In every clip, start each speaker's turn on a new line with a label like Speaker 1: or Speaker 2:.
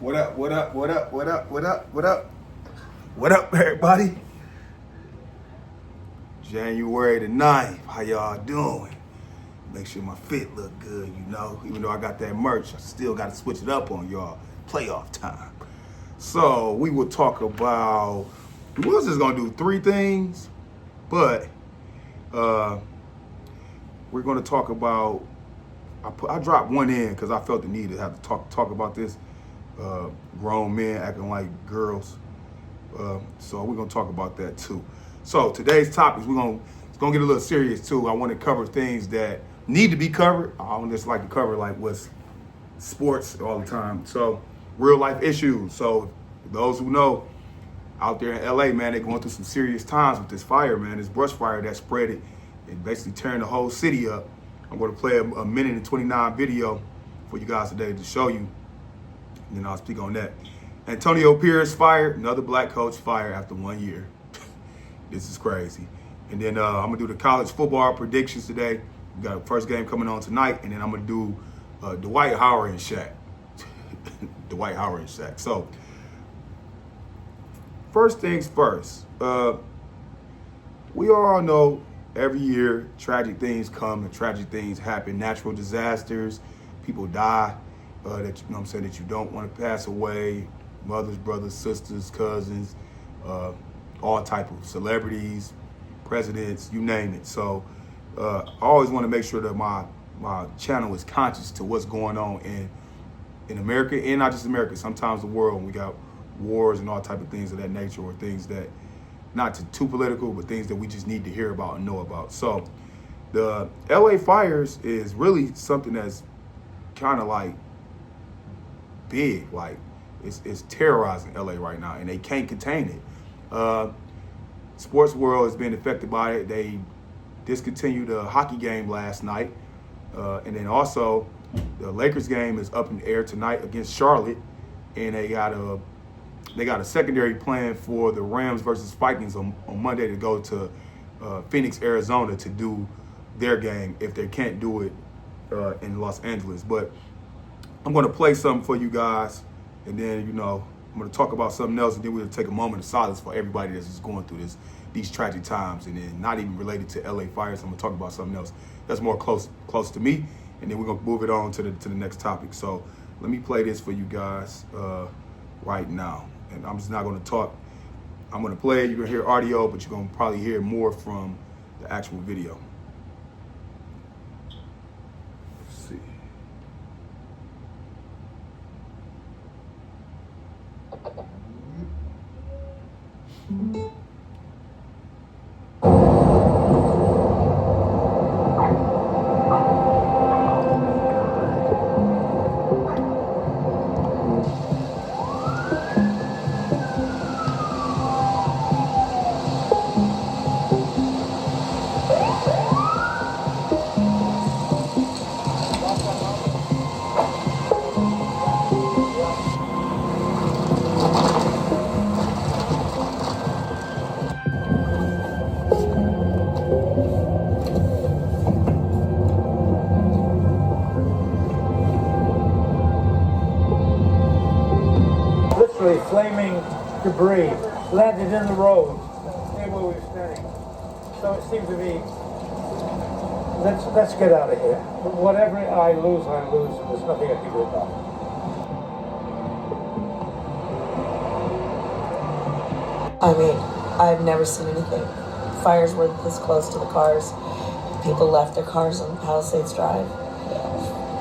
Speaker 1: What up, what up, what up, what up, what up, what up? What up, everybody? January the 9th, how y'all doing? Make sure my fit look good, you know. Even though I got that merch, I still got to switch it up on y'all. Playoff time. So we will talk about, we was just gonna do 3 things, but we're gonna talk about, I dropped one in because I felt the need to have to talk about this. Grown men acting like girls. So we're gonna talk about that too. So today's topics, it's gonna get a little serious too. I want to cover things that need to be covered. I don't just like to cover like what's sports all the time. So real life issues. So those who know, out there in LA, man, they're going through some serious times with this fire, man. This brush fire that spread it and basically tearing the whole city up. I'm going to play a minute and 29 video for you guys today to show you. And then I'll speak on that. Antonio Pierce fired, another black coach fired after 1 year. This is crazy. And then I'm going to do the college football predictions today. We got a first game coming on tonight. And then I'm going to do Dwight, Howard, and Shaq. Dwight, Howard, and Shaq. So, first things first. We all know every year tragic things come and tragic things happen. Natural disasters, people die. That, you know what I'm saying, that you don't want to pass away. Mothers, brothers, sisters, cousins, all type of celebrities, presidents, you name it. So I always want to make sure that my channel is conscious to what's going on in America, and not just America, sometimes the world. We got wars and all type of things of that nature, or things that, not too political, but things that we just need to hear about and know about. So the LA fires is really something that's kind of like big, like it's terrorizing LA right now, and they can't contain it. Sports world has been affected by it. They discontinued a hockey game last night, and then also the Lakers game is up in the air tonight against Charlotte, and they got a secondary plan for the Rams versus Vikings on Monday to go to Phoenix, Arizona to do their game if they can't do it in Los Angeles. But I'm going to play something for you guys, and then, you know, I'm going to talk about something else, and then we'll take a moment of silence for everybody that's just going through these tragic times, and then not even related to LA fires. I'm going to talk about something else that's more close to me, and then we're going to move it on to the next topic. So let me play this for you guys right now, and I'm just not going to talk. I'm going to play it. You're going to hear audio, but you're going to probably hear more from the actual video. Let's see.
Speaker 2: Literally flaming debris landed in the road near where we were standing. So it seemed to me, let's get out of here. But whatever I lose, and there's nothing I can do about it.
Speaker 3: I mean, I've never seen anything. Fires were this close to the cars. People left their cars on Palisades Drive,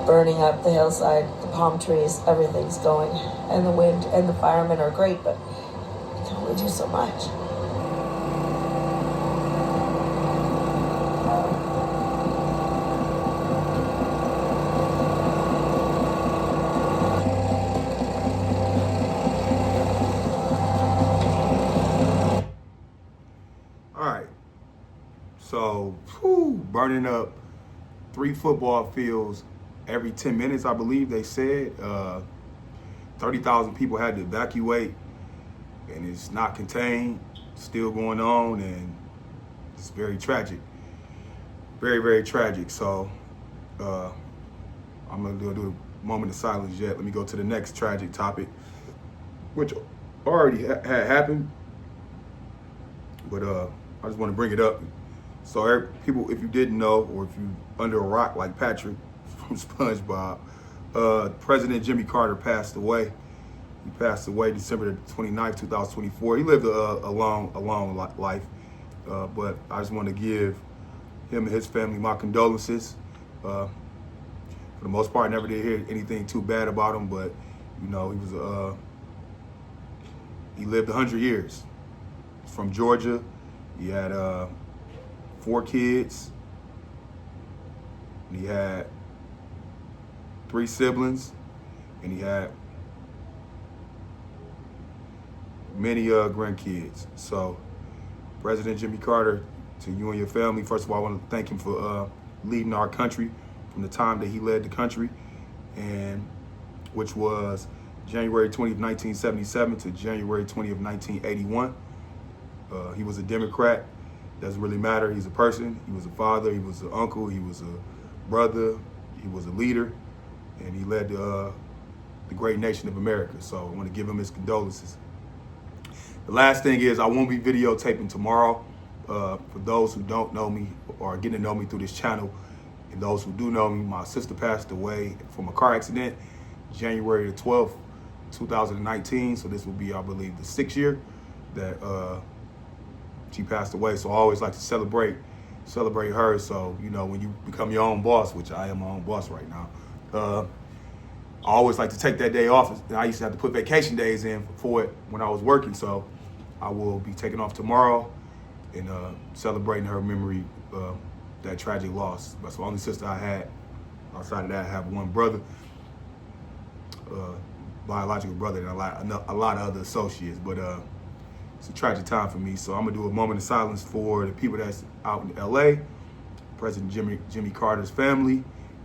Speaker 3: burning up the hillside, the palm trees, everything's going. And the wind and the firemen are great, but you can only do so much.
Speaker 1: All right. So, burning up 3 football fields every 10 minutes, I believe they said. 30,000 people had to evacuate, and it's not contained, still going on, and it's very tragic. Very, very tragic. So I'm going to do a moment of silence yet. Let me go to the next tragic topic, which already had happened, but I just want to bring it up. So people, if you didn't know, or if you under a rock like Patrick from SpongeBob, President Jimmy Carter passed away. He passed away December 29th, 2024. He lived a long life, but I just want to give him and his family my condolences. For the most part, I never did hear anything too bad about him, but you know, he lived 100 years. He's from Georgia. He had 4 kids. And he had 3 siblings, and he had many grandkids. So, President Jimmy Carter, to you and your family, first of all, I want to thank him for leading our country from the time that he led the country, and which was January 20th, 1977 to January 20th, 1981. He was a Democrat. Doesn't really matter. He's a person. He was a father. He was an uncle. He was a brother. He was a leader, and he led the great nation of America. So I want to give him his condolences. The last thing is I won't be videotaping tomorrow. For those who don't know me or are getting to know me through this channel, and those who do know me, my sister passed away from a car accident January the 12th, 2019. So this will be, I believe, the 6th year that she passed away. So I always like to celebrate her. So, you know, when you become your own boss, which I am my own boss right now, I always like to take that day off. I used to have to put vacation days in for it when I was working. So I will be taking off tomorrow and celebrating her memory, that tragic loss. That's the only sister I had. Outside of that, I have one brother, biological brother, and a lot of other associates. But it's a tragic time for me. So I'm gonna do a moment of silence for the people that's out in LA, President Jimmy Carter's family,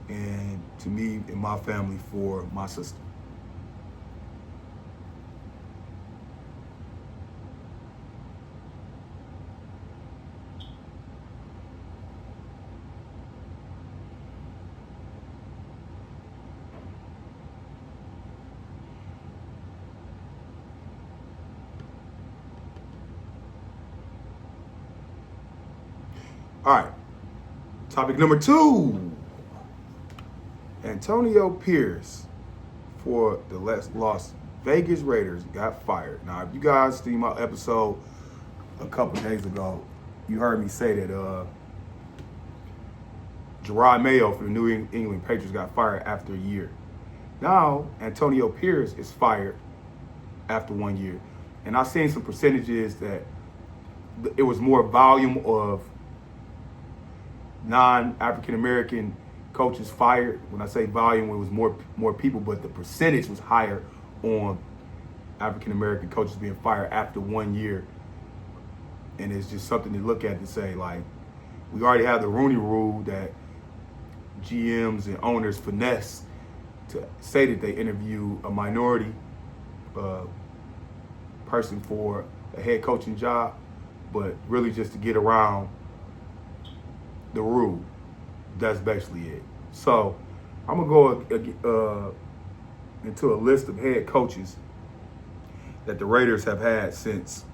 Speaker 1: and to me and my family for my sister. All right, topic number 2. Antonio Pierce for the Las Vegas Raiders got fired. Now, if you guys seen my episode a couple days ago, you heard me say that Gerard Mayo for the New England Patriots got fired after a year. Now, Antonio Pierce is fired after 1 year. And I've seen some percentages that it was more volume of non-African-American coaches fired. When I say volume, it was more people, but the percentage was higher on African-American coaches being fired after 1 year. And it's just something to look at and say, like, we already have the Rooney Rule that GMs and owners finesse to say that they interview a minority person for a head coaching job, but really just to get around the rule. That's basically it. So I'm gonna go into a list of head coaches that the Raiders have had since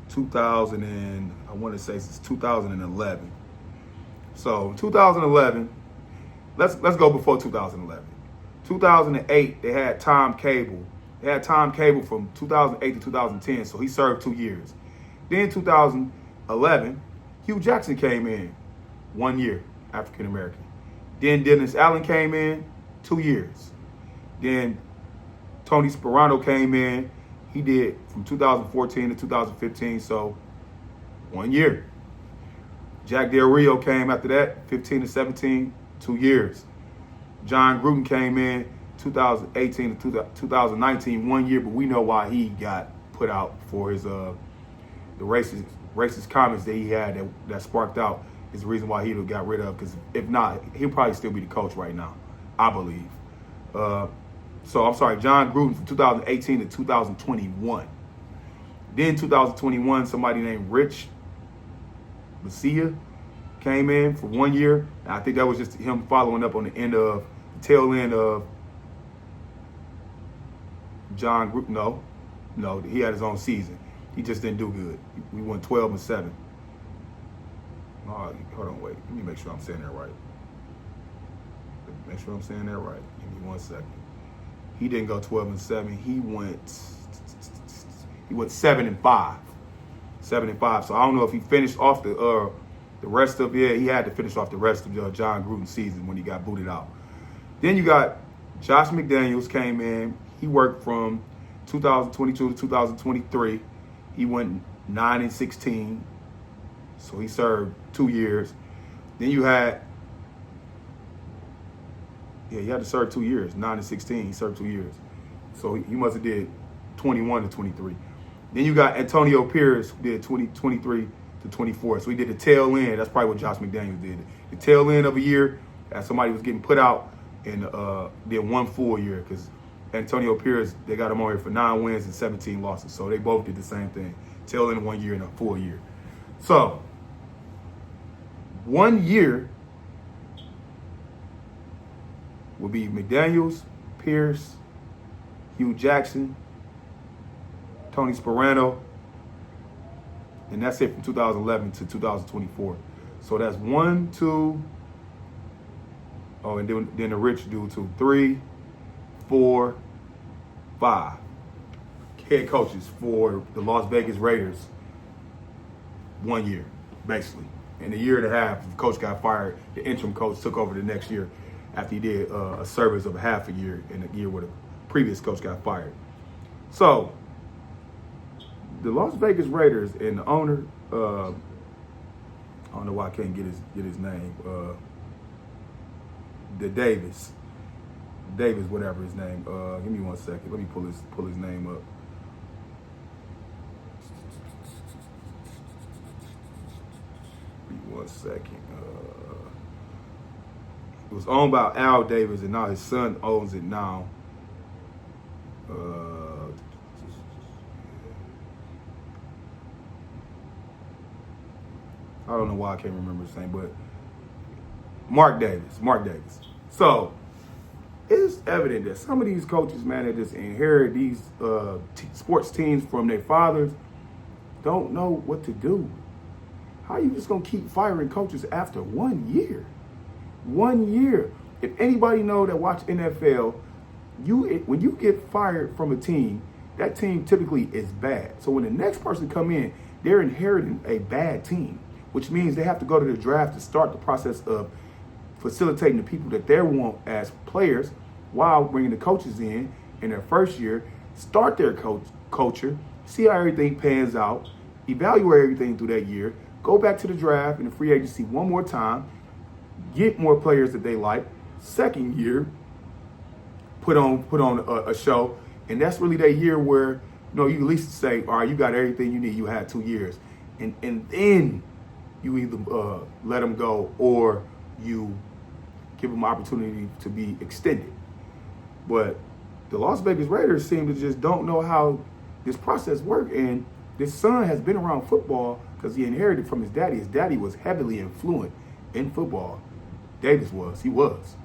Speaker 1: 2011. So 2011, let's go before 2011. 2008, they had Tom Cable. They had Tom Cable from 2008 to 2010, so he served 2 years. Then 2011, Hugh Jackson came in, 1 year, African American. Then Dennis Allen came in, 2 years. Then Tony Sperano came in. He did from 2014 to 2015, so 1 year. Jack Del Rio came after that, 15 to 17, 2 years. John Gruden came in 2018 to 2019, 1 year, but we know why he got put out for his the racist comments that he had that sparked out is the reason why he got rid of, because if not, he'll probably still be the coach right now, I believe. So I'm sorry, John Gruden from 2018 to 2021. Then 2021, somebody named Rich Messiah came in for 1 year. And I think that was just him following up on the end of the tail end of John Group. No, he had his own season. He just didn't do good. We won 12-7. Oh, hold on, wait. Let me make sure I'm saying that right. Make sure I'm saying that right. Give me 1 second. He didn't go 12-7. He went 7-5. 7-5. So I don't know if he finished off the rest of he had to finish off the rest of John Gruden's season when he got booted out. Then you got Josh McDaniels came in. He worked from 2022 to 2023. He went 9-16. So he served 2 years. Then you had he had to serve 2 years. 9-16. He served 2 years. So he must have did 21 to 23. Then you got Antonio Pierce, who did 23 to 24. So he did the tail end. That's probably what Josh McDaniels did. The tail end of a year as somebody was getting put out and did 1 full year, because Antonio Pierce, they got him on here for 9 wins and 17 losses. So they both did the same thing. Tail end of 1 year and a full year. So 1 year will be McDaniels, Pierce, Hugh Jackson, Tony Sperano, and that's it from 2011 to 2024. So that's 1, 2. Oh, and then the rich dude too. 3, 4, 5 head coaches for the Las Vegas Raiders. 1 year, basically. In a year and a half, the coach got fired. The interim coach took over the next year after he did a service of half a year in a year where the previous coach got fired. So the Las Vegas Raiders and the owner, I don't know why I can't get his name. The Davis, whatever his name. Give me 1 second. Let me pull his name up. Give me 1 second. It was owned by Al Davis, and now his son owns it now. I don't know why I can't remember his name, but Mark Davis. So it's evident that some of these coaches, man, that just inherit these sports teams from their fathers, don't know what to do. How are you just gonna keep firing coaches after 1 year? 1 year. If anybody know that watch NFL, when you get fired from a team, that team typically is bad. So when the next person come in, they're inheriting a bad team, which means they have to go to the draft to start the process of facilitating the people that they want as players while bringing the coaches in their first year, start their culture, see how everything pans out, evaluate everything through that year, go back to the draft and the free agency one more time, get more players that they like. Second year, put on a show, and that's really that year where you at least say, all right, you got everything you need. You had 2 years, and then you either let them go or you give them opportunity to be extended. But the Las Vegas Raiders seem to just don't know how this process works, and this son has been around football because he inherited from his daddy. His daddy was heavily influenced in football. Davis was. He was.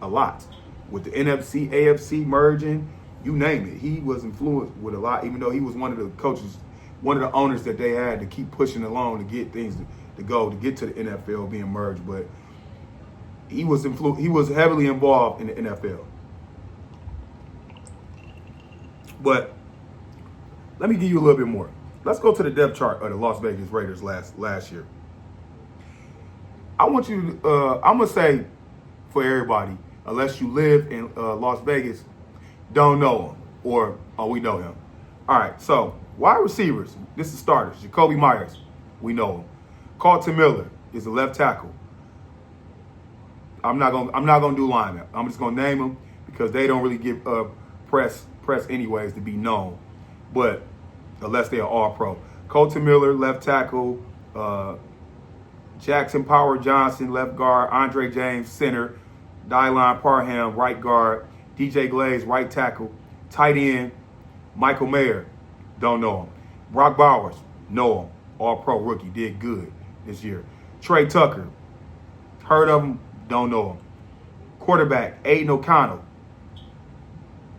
Speaker 1: A lot. With the NFC, AFC merging, you name it. He was influenced with a lot, even though he was one of the coaches, one of the owners that they had to keep pushing along to get things to go, to get to the NFL being merged. But he was heavily involved in the NFL. But let me give you a little bit more. Let's go to the depth chart of the Las Vegas Raiders last year. I want you to, I'm going to say for everybody, unless you live in Las Vegas, don't know him, or, we know him. All right, so wide receivers, this is starters. Jacoby Myers, we know him. Carlton Miller is a left tackle. I'm not gonna do lineman. I'm just gonna name them because they don't really get press anyways to be known, but unless they are all pro. Colton Miller, left tackle. Jackson Power Johnson, left guard. Andre James, center. Dylan Parham, right guard. DJ Glaze, right tackle. Tight end, Michael Mayer, don't know him. Brock Bowers, know him. All pro rookie, did good this year. Trey Tucker, heard of him, don't know him. Quarterback, Aiden O'Connell.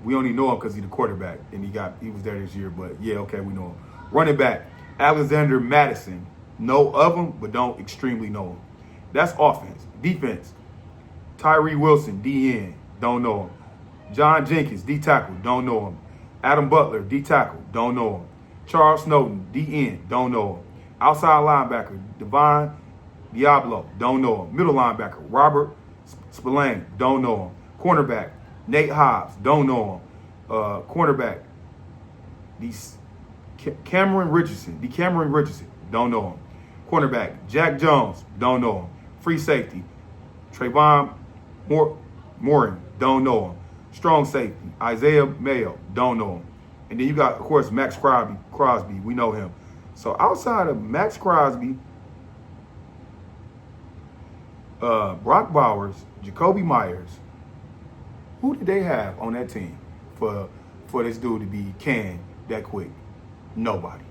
Speaker 1: We only know him because he's the quarterback, and he was there this year. But yeah, okay, we know him. Running back, Alexander Madison. Know of him, but don't extremely know him. That's offense. Defense, Tyree Wilson, DN. Don't know him. John Jenkins, D tackle. Don't know him. Adam Butler, D tackle. Don't know him. Charles Snowden, DN. Don't know him. Outside linebacker, Devon Diablo. Don't know him. Middle linebacker, Robert Spillane. Don't know him. Cornerback, Nate Hobbs. Don't know him. Cornerback, Cameron Richardson. Don't know him. Cornerback, Jack Jones. Don't know him. Free safety, Trayvon Morin. Don't know him. Strong safety, Isaiah Mayo. Don't know him. And then you got, of course, Max Crosby. We know him. So outside of Max Crosby, Brock Bowers, Jacoby Myers, who did they have on that team for this dude to be canned that quick? Nobody.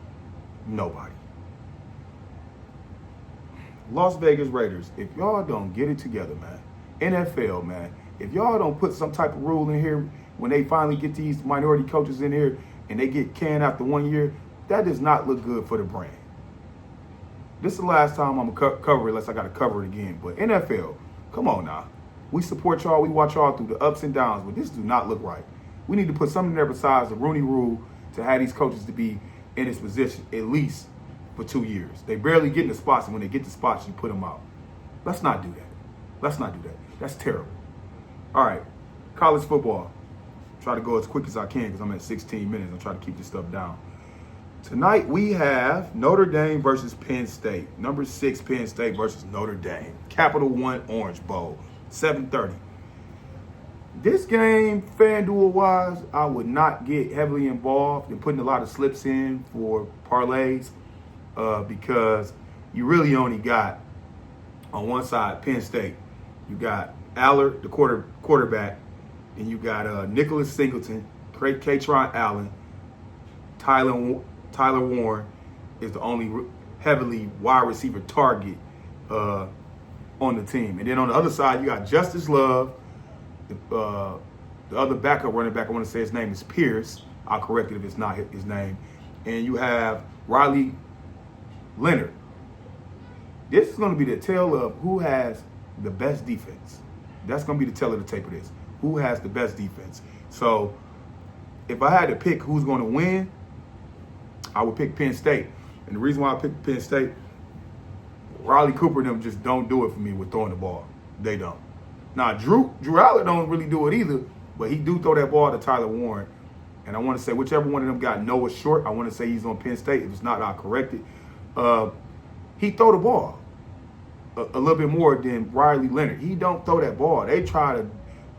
Speaker 1: Las Vegas Raiders, if y'all don't get it together, man, NFL, man, if y'all don't put some type of rule in here when they finally get these minority coaches in here and they get canned after 1 year, that does not look good for the brand. This is the last time I'm going to cover it unless I got to cover it again. But NFL, come on now. We support y'all. We watch y'all through the ups and downs, but this do not look right. We need to put something there besides the Rooney Rule to have these coaches to be in this position at least for 2 years. They barely get in the spots, and when they get the spots, you put them out. Let's not do that. That's terrible. All right, college football. Try to go as quick as I can because I'm at 16 minutes. I'm trying to keep this stuff down. Tonight we have Notre Dame versus Penn State. Number 6 Penn State versus Notre Dame. Capital One Orange Bowl, 7:30. This game, FanDuel-wise, I would not get heavily involved in putting a lot of slips in for parlays because you really only got, on one side, Penn State. You got Allard, the quarterback, and you got Nicholas Singleton, Katron Allen, Tyler Warren is the only heavily wide receiver target on the team. And then on the other side, you got Justice Love, the other backup running back, I want to say his name is Pierce. I'll correct it if it's not his name. And you have Riley Leonard. This is going to be the tale of who has the best defense. That's going to be the tale of the tape of this. Who has the best defense? So if I had to pick who's going to win, I would pick Penn State. And the reason why I picked Penn State, Riley Cooper and them just don't do it for me with throwing the ball. They don't. Now, Drew Allard don't really do it either, but he do throw that ball to Tyler Warren. And I want to say whichever one of them got Noah Short, I want to say he's on Penn State. If it's not, I'll correct it. He throw the ball a little bit more than Riley Leonard. He don't throw that ball. They try to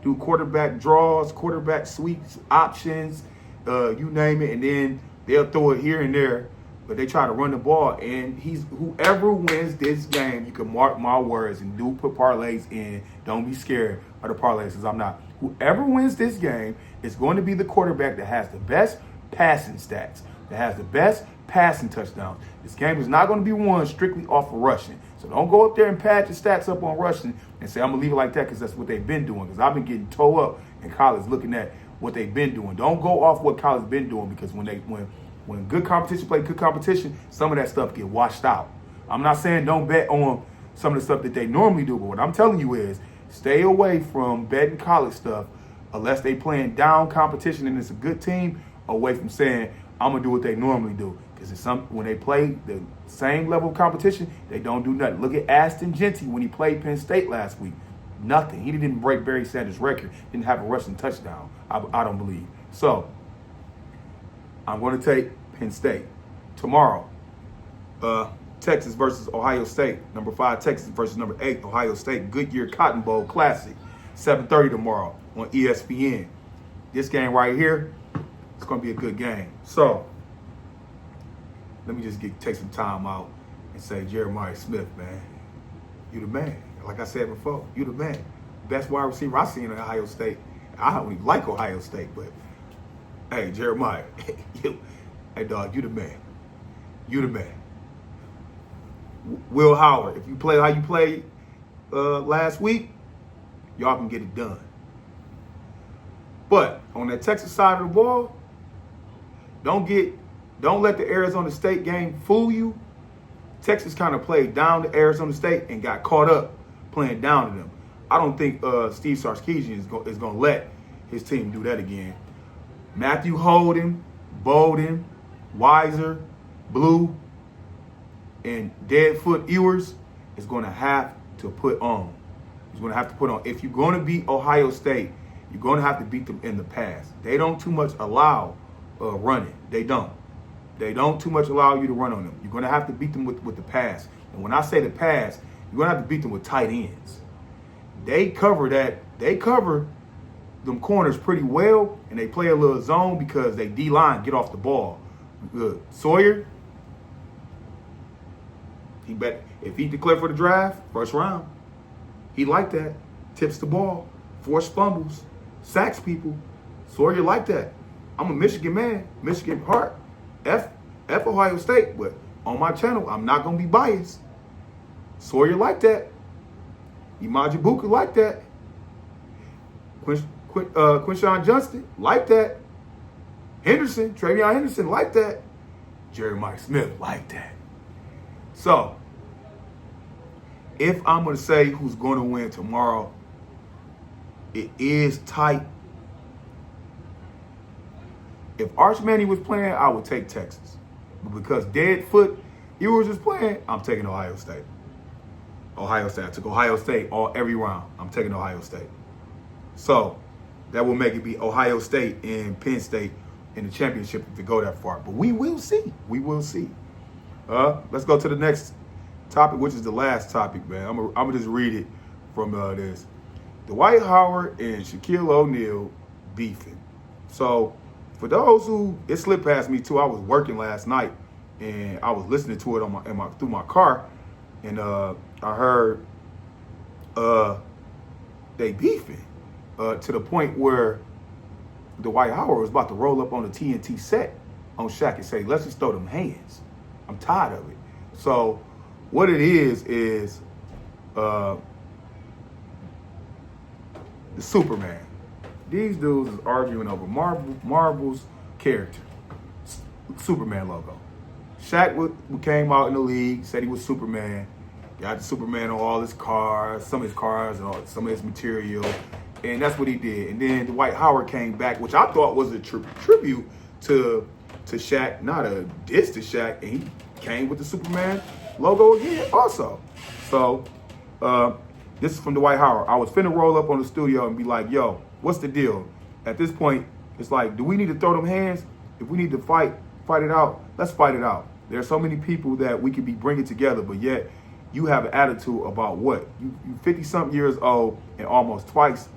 Speaker 1: do quarterback draws, quarterback sweeps, options, you name it, and then they'll throw it here and there, but they try to run the ball. And whoever wins this game, you can mark my words and do put parlays in. Don't be scared of the parlays, because I'm not. Whoever wins this game is going to be the quarterback that has the best passing stats, that has the best passing touchdowns. This game is not going to be won strictly off of rushing. So don't go up there and pad your stats up on rushing and say, I'm going to leave it like that because that's what they've been doing. Because I've been getting toe up in college looking at what they've been doing. Don't go off what college been doing, because when good competition play good competition, some of that stuff get washed out. I'm not saying don't bet on some of the stuff that they normally do, but what I'm telling you is stay away from betting college stuff unless they playing down competition and it's a good team, away from saying I'm going to do what they normally do. Because when they play the same level of competition, they don't do nothing. Look at Aston Genty when he played Penn State last week. Nothing. He didn't break Barry Sanders' record. Didn't have a rushing touchdown, I don't believe. So I'm going to take Penn State. Tomorrow, Texas versus Ohio State. Number 5 Texas versus number 8 Ohio State. Goodyear Cotton Bowl Classic. 7:30 tomorrow on ESPN. This game right here, it's going to be a good game. So let me just take some time out and say, Jeremiah Smith, man, you the man. Like I said before, you the man. Best wide receiver I've seen in Ohio State. I don't even like Ohio State, but hey, Jeremiah, hey, dog, you the man. You the man. Will Howard, if you play how you played last week, y'all can get it done. But on that Texas side of the ball, don't let the Arizona State game fool you. Texas kind of played down to Arizona State and got caught up playing down to them. I don't think Steve Sarkisian is going to let his team do that again. Matthew Holden, Bolden, Weiser, Blue, and Deadfoot Ewers is going to have to put on. He's going to have to put on. If you're going to beat Ohio State, you're going to have to beat them in the pass. They don't too much allow running. They don't. They don't too much allow you to run on them. You're going to have to beat them with the pass. And when I say the pass, you're going to have to beat them with tight ends. They cover that. They cover them corners pretty well, and they play a little zone because they D-line get off the ball. Good. Sawyer, if he declared for the draft, first round, he like that. Tips the ball, forced fumbles, sacks people. Sawyer like that. I'm a Michigan man, Michigan heart. F Ohio State, but on my channel, I'm not going to be biased. Sawyer like that. Imajibuka like that. Quinshon Johnston like that. Travion Henderson like that. Jeremiah Smith like that. So, if I'm going to say who's going to win tomorrow, it is tight. If Arch Manning was playing, I would take Texas. But because Deadfoot Ewers is playing, I'm taking Ohio State. I took Ohio State every round. I'm taking Ohio State. So that will make it be Ohio State and Penn State in the championship if it go that far. But we will see. We will see. Let's go to the next topic, which is the last topic, man. I'm gonna just read it from this. Dwight Howard and Shaquille O'Neal beefing. So for those who, it slipped past me too. I was working last night and I was listening to it through my car, and I heard they beefing to the point where Dwight Howard was about to roll up on the TNT set on Shaq and say, "Let's just throw them hands. I'm tired of it." So what it is the Superman. These dudes is arguing over Marvel's character, Superman logo. Shaq came out in the league, said he was Superman, got the Superman on all his cars, some of his cars, and some of his material, and that's what he did. And then Dwight Howard came back, which I thought was a tribute to Shaq, not a diss to Shaq, and he came with the Superman logo again also. So this is from Dwight Howard. I was finna roll up on the studio and be like, yo, what's the deal? At this point, it's like, do we need to throw them hands? If we need to fight it out, let's fight it out. There are so many people that we could be bringing together, but yet you have an attitude about what? You 50-something years old and almost twice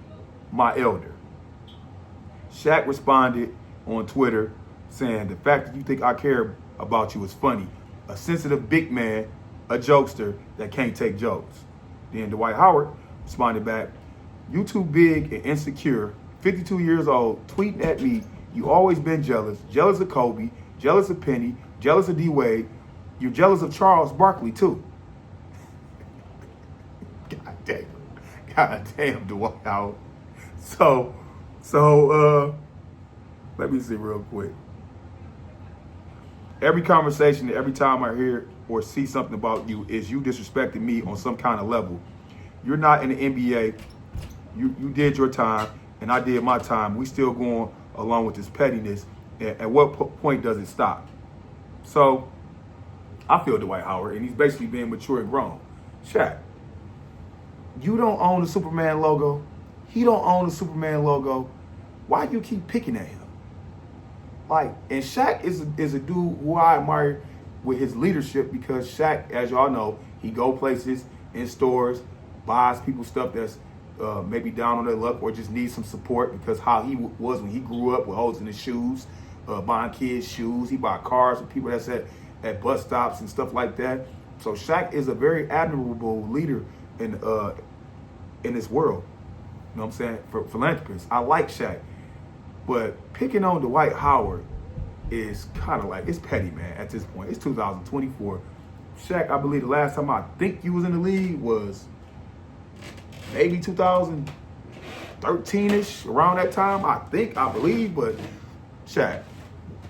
Speaker 1: my elder. Shaq responded on Twitter saying, the fact that you think I care about you is funny. A sensitive big man, a jokester that can't take jokes. Then Dwight Howard responded back, you too big and insecure, 52 years old, tweeting at me, you always been jealous of Kobe, jealous of Penny, jealous of D-Wade, you're jealous of Charles Barkley too. God damn, Dwight Howard. So, let me see real quick. Every conversation, every time I hear or see something about you is you disrespecting me on some kind of level. You're not in the NBA. You did your time, and I did my time. We still going along with this pettiness. At what point does it stop? So, I feel Dwight Howard, and he's basically being mature and grown. Shaq, you don't own the Superman logo. He don't own the Superman logo. Why do you keep picking at him? Like, and Shaq is a dude who I admire with his leadership, because Shaq, as y'all know, he go places in stores, buys people stuff that's maybe down on their luck or just needs some support, because how he was when he grew up with holes in his shoes, buying kids shoes. He bought cars for people that's at bus stops and stuff like that. So Shaq is a very admirable leader in this world. You know what I'm saying? For philanthropists. I like Shaq. But picking on Dwight Howard is kind of like, it's petty, man, at this point. It's 2024. Shaq, I believe the last time I think you was in the league was maybe 2000, 13-ish, around that time, I believe. But Shaq,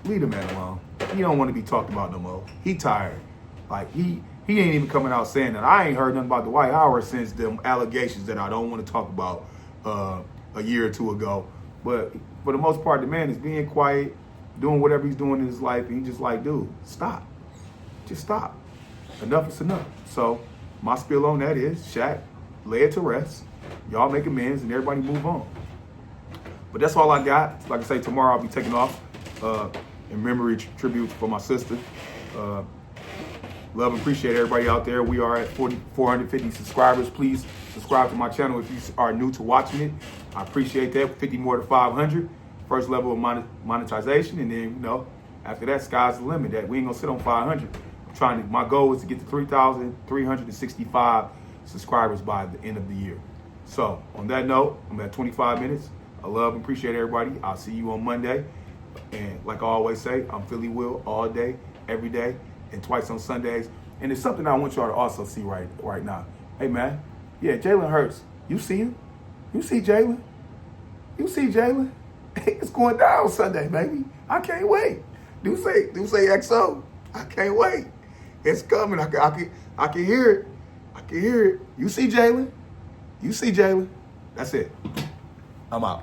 Speaker 1: leave the man alone. He don't want to be talked about no more. He tired. Like, he ain't even coming out saying that. I ain't heard nothing about Dwight Howard since them allegations that I don't want to talk about a year or two ago. But for the most part, the man is being quiet, doing whatever he's doing in his life, and he's just like, dude, stop. Just stop. Enough is enough. So my spiel on that is, Shaq, lay it to rest. Y'all make amends and everybody move on. But that's all I got. Like I say, tomorrow I'll be taking off in memory tribute for my sister. Love and appreciate everybody out there. We are at 450 subscribers. Please subscribe to my channel if you are new to watching it. I appreciate that. 50 more to 500. First level of monetization. And then, you know, after that, sky's the limit. That we ain't gonna sit on 500. My goal is to get to 3,365 subscribers by the end of the year. So on that note, I'm at 25 minutes. I love and appreciate everybody. I'll see you on Monday. And like I always say, I'm Philly Will all day, every day, and twice on Sundays. And it's something I want y'all to also see right now. Hey man, yeah, Jalen Hurts. You see him? You see Jalen? You see Jalen? It's going down Sunday, baby. I can't wait. Do say XO. I can't wait. It's coming. I can hear it. I can hear it. You see Jalen? You see Jalen? That's it. I'm out.